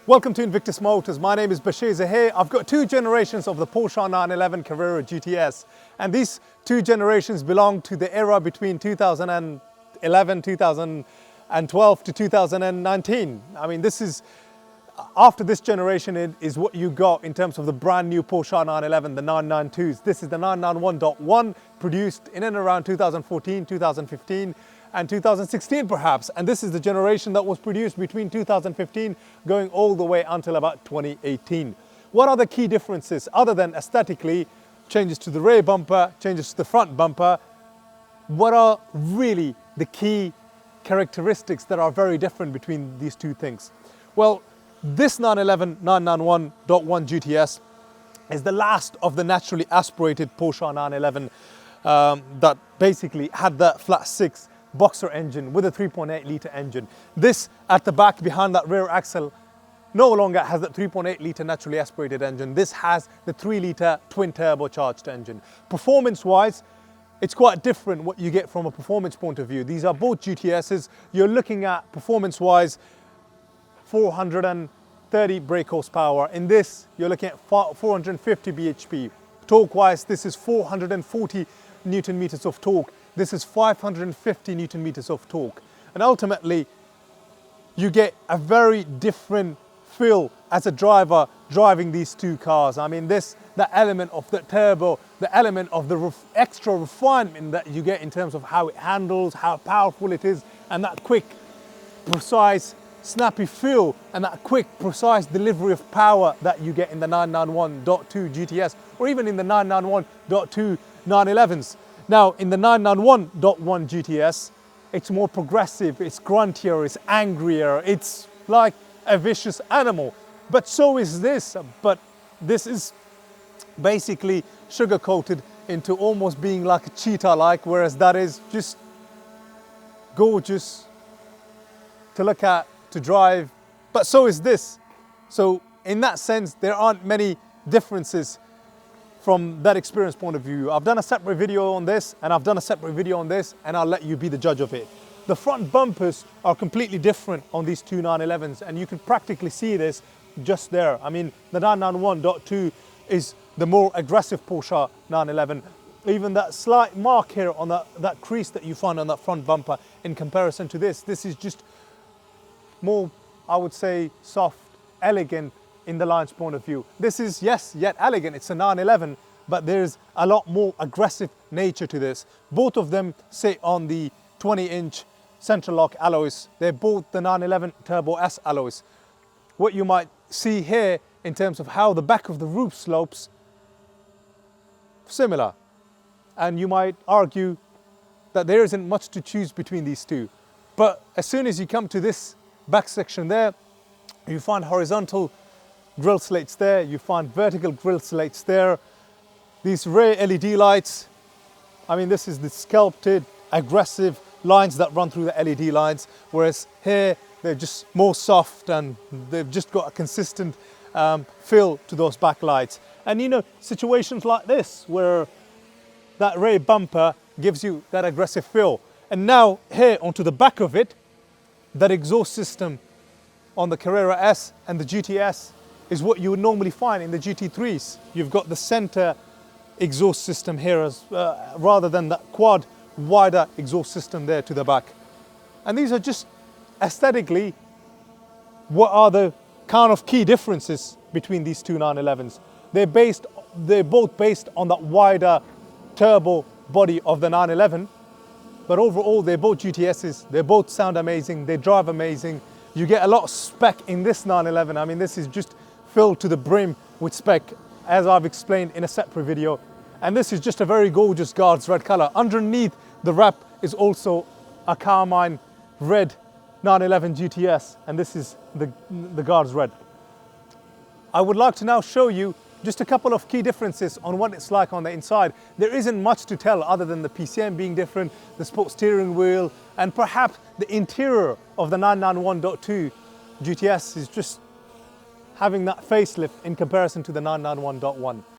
Welcome to Invictus Motors. My name is Bashir Zahir. I've got two generations of the Porsche 911 Carrera GTS, and these two generations belong to the era between 2011, 2012 to 2019. I mean, after this generation is what you got in terms of the brand new Porsche 911, the 992s. This is the 991.1, produced in and around 2014, 2015, and 2016 perhaps. And this is the generation that was produced between 2015 going all the way until about 2018. What are the key differences other than aesthetically, changes to the rear bumper, changes to the front bumper? What are really the key characteristics that are very different between these two things? Well, this 911 991.1 GTS is the last of the naturally aspirated Porsche 911 that basically had the flat six boxer engine with a 3.8 litre engine. This at the back behind that rear axle no longer has the 3.8 litre naturally aspirated engine. This has the 3 litre twin turbocharged engine. Performance wise, it's quite different what you get from a performance point of view. These are both GTSs. You're looking at performance wise 430 brake horsepower. In this, you're looking at 450 bhp. Torque wise, this is 440 Newton meters of torque. This is 550 Newton meters of torque. And ultimately, you get a very different feel as a driver driving these two cars. I mean, the element of the turbo, the element of the extra refinement that you get in terms of how it handles, how powerful it is, and that quick, precise, snappy feel, and that quick, precise delivery of power that you get in the 991.2 GTS, or even in the 991.2 911s. Now, in the 991.1 GTS, it's more progressive, it's gruntier, it's angrier, it's like a vicious animal. But so is this, but this is basically sugar-coated into almost being like a cheetah-like, whereas that is just gorgeous to look at, to drive, but so is this. So in that sense, there aren't many differences from that experience point of view. I've done a separate video on this, and I've done a separate video on this, and I'll let you be the judge of it. The front bumpers are completely different on these two 911s, and you can practically see this just there. I mean, the 991.2 is the more aggressive Porsche 911. Even that slight mark here on that crease that you find on that front bumper in comparison to this is just more, I would say, soft, elegant in the line's point of view. This is, yes, yet elegant, it's a 911, but there's a lot more aggressive nature to this. Both of them sit on the 20-inch central lock alloys. They're both the 911 Turbo S alloys. What you might see here in terms of how the back of the roof slopes, similar. And you might argue that there isn't much to choose between these two. But as soon as you come to this back section there, you find horizontal grille slates there, you find vertical grille slates there. These rear LED lights, I mean, this is the sculpted, aggressive lines that run through the LED lines, whereas here they're just more soft and they've just got a consistent feel to those backlights. And you know, situations like this where that rear bumper gives you that aggressive feel. And now here onto the back of it, that exhaust system on the Carrera S and the GTS is what you would normally find in the GT3s. You've got the center exhaust system here rather than that quad wider exhaust system there to the back. And these are just aesthetically what are the kind of key differences between these two 911s. They're both based on that wider turbo body of the 911, but overall they're both GTSs. They both sound amazing, they drive amazing. You get a lot of spec in this 911. I mean, this is just filled to the brim with spec, as I've explained in a separate video. And this is just a very gorgeous Guards red color. Underneath the wrap is also a carmine red 911 GTS, and this is the Guards red. I would like to now show you just a couple of key differences on what it's like on the inside. There isn't much to tell other than the PCM being different, the sports steering wheel, and perhaps the interior of the 991.2 GTS is just having that facelift in comparison to the 991.1.